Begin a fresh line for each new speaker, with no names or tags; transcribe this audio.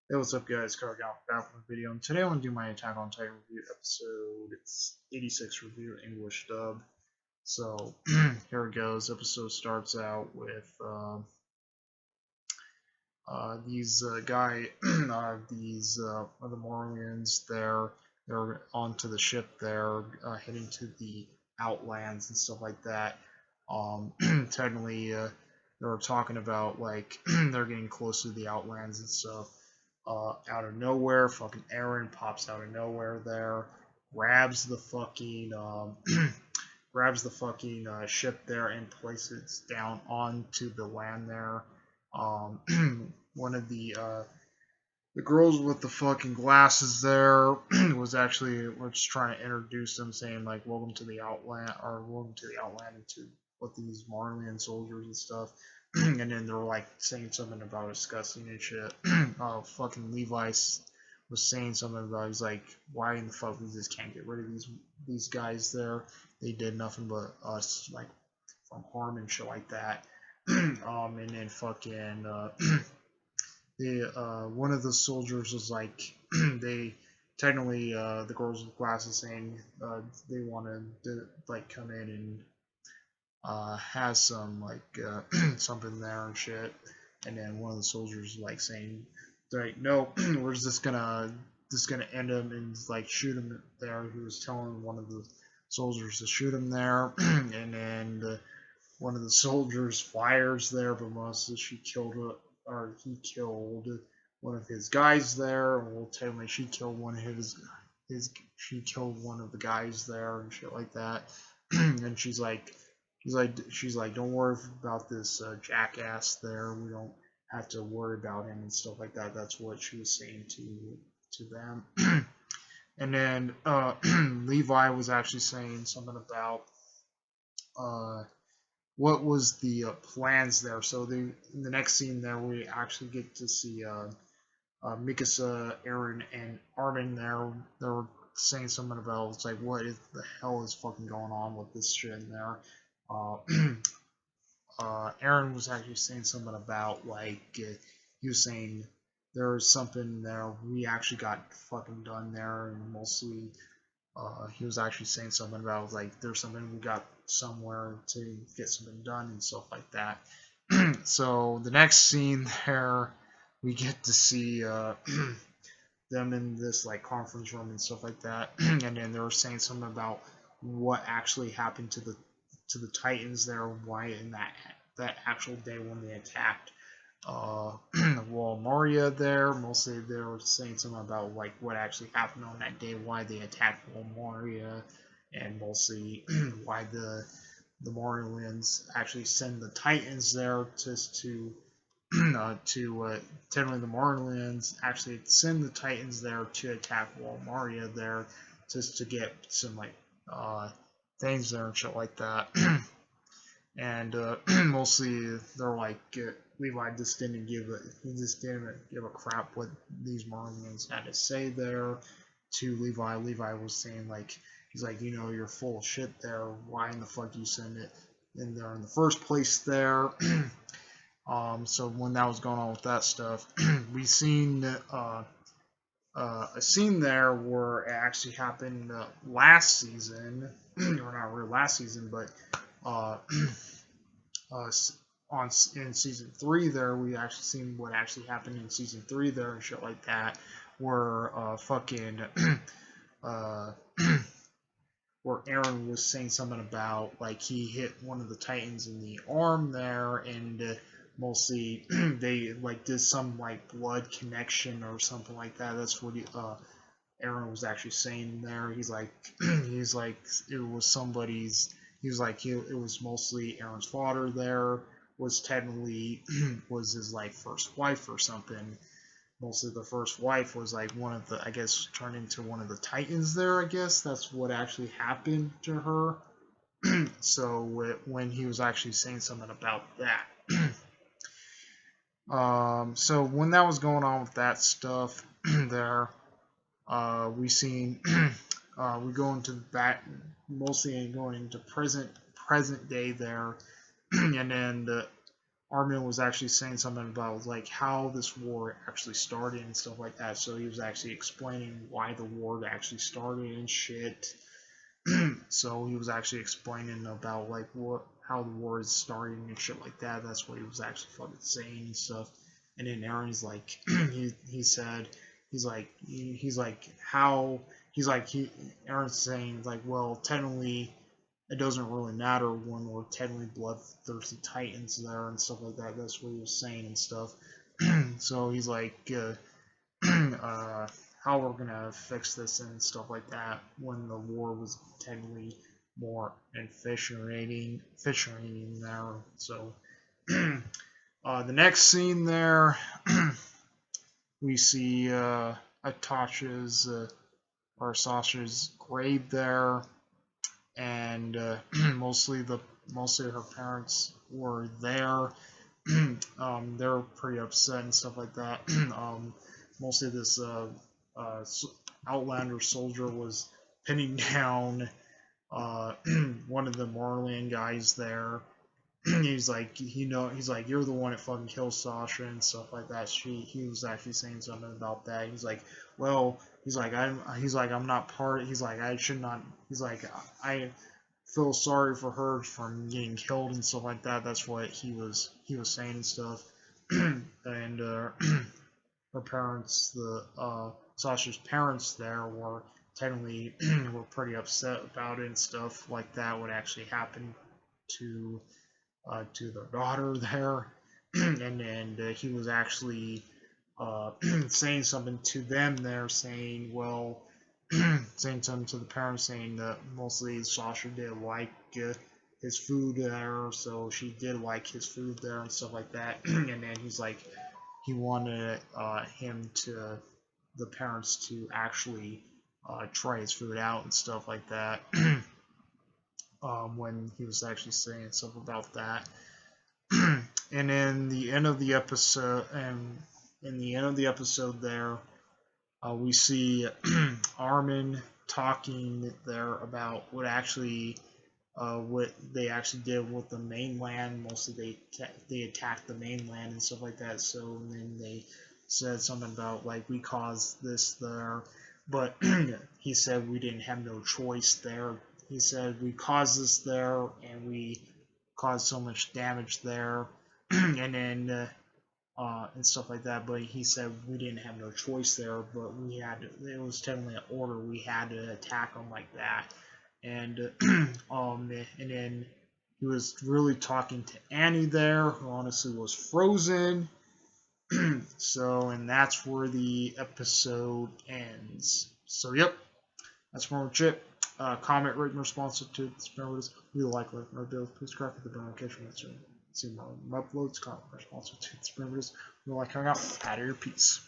Hey, what's up, guys? Carl Gallup back with a video, and today I want to do my Attack on Titan review episode. It's 86 review English dub. So here it goes. Episode starts out with these these the Morians. They're onto the ship. They're heading to the Outlands and stuff like that. Technically, they were talking about like they're getting close to the Outlands and stuff. Out of nowhere, fucking Eren pops out of nowhere there, grabs the fucking ship there and places it down onto the land there. One of the girls with the fucking glasses there was trying to introduce them, saying like "Welcome to the Outland" or "Welcome to the Outland" and to with these Marleyan soldiers and stuff. And then they're like saying something about disgusting and shit. Fucking Levi was saying something about he's like, why in the fuck we just can't get rid of these guys there? They did nothing but us like from harm and shit like that. And then fucking the one of the soldiers was like they technically the girls with glasses saying they wanted to like come in and has some like something there and shit, and then one of the soldiers like saying like no we're just gonna end him and like shoot him there. He was telling one of the soldiers to shoot him there and then one of the soldiers fires there, but mostly he killed one of his guys there. Well, technically she killed one of his she killed one of the guys there and shit like that. And she's like, don't worry about this jackass there. We don't have to worry about him and stuff like that. That's what she was saying to them. And then Levi was actually saying something about uh, what was the plans there. So in the next scene there, we actually get to see Mikasa, Eren, and Armin there. They were saying something about it's like what is the hell is fucking going on with this shit in there. Uh, Aaron was actually saying something about like he was saying there was something there we actually got fucking done there, and mostly he was actually saying something about like there's something we got somewhere to get something done and stuff like that. So the next scene there, we get to see them in this like conference room and stuff like that, and then they were saying something about what actually happened to the Titans there, why in that actual day when they attacked Wall Moria there. Mostly they were saying something about like what actually happened on that day, why they attacked Wall Moria, and mostly why the Morians actually send the Titans there just to technically the Marlins actually send the Titans there to attack Wall Moria there just to get some like things there and shit like that. And mostly they're like Levi just didn't give a crap what these Marlins had to say there to Levi. Levi was saying like he's like you're full of shit there. Why in the fuck you send it in there in the first place there? So when that was going on with that stuff, we seen a scene there where it actually happened last season, or not really last season, but uh, uh, on in season 3 there we actually seen what actually happened in season 3 there and shit like that, where fucking uh, where Aaron was saying something about like he hit one of the Titans in the arm there, and mostly they like did some like blood connection or something like that. That's what Aaron was actually saying there. He's like he's like it was somebody's. He was like it was mostly Aaron's father there. Was technically was his like first wife or something. Mostly the first wife was like one of the, I guess, turned into one of the Titans there. I guess that's what actually happened to her. So when he was actually saying something about that. So when that was going on with that stuff there, we seen we go into back mostly going into present day there, and then Armin was actually saying something about like how this war actually started and stuff like that. So he was actually explaining why the war actually started and shit. So he was actually explaining about like what how the war is starting and shit like that. That's what he was actually fucking saying and stuff. And then Aaron's like he said he's like how he's like he Aaron's saying like well technically it doesn't really matter when we're technically bloodthirsty titans there and stuff like that. That's what he was saying and stuff. So he's like how we're gonna fix this and stuff like that when the war was technically more infuriating there. So the next scene there, we see Atasha's or Sasha's grave there, and mostly her parents were there. They were pretty upset and stuff like that. Mostly this Outlander soldier was pinning down one of the Marlian guys there. He's like, he's like, you're the one that fucking killed Sasha and stuff like that. He was actually saying something about that. He's like, well, he's like, I'm not part. He's like, I should not. He's like, I feel sorry for her from getting killed and stuff like that. That's what he was saying and stuff. And her parents, the Sasha's parents there were technically were pretty upset about it and stuff like that would actually happen to their daughter there. And he was actually saying something to them there, saying, well, saying something to the parents, saying that mostly Sasha did like his food there, so she did like his food there and stuff like that. And then he's like, he wanted the parents to actually try his food out and stuff like that. When he was actually saying stuff about that. And in the end of the episode, there, we see Armin talking there about what they actually did with the mainland. Mostly they attacked the mainland and stuff like that. So then they said something about like we caused this there, but he said we didn't have no choice there. He said we caused this there and we caused so much damage there, and then and stuff like that. But he said we didn't have no choice there, but we had to, it was technically an order. We had to attack them like that, and and then he was really talking to Annie there, who honestly was frozen. So, and that's where the episode ends. So, yep, that's pretty much it. Comment, rate, and responsive to this. Remember this. We like, no bills. Please subscribe to the notification. Let's see more uploads. Comment, responsive to this. Remember this. We like hanging out. Out of your piece.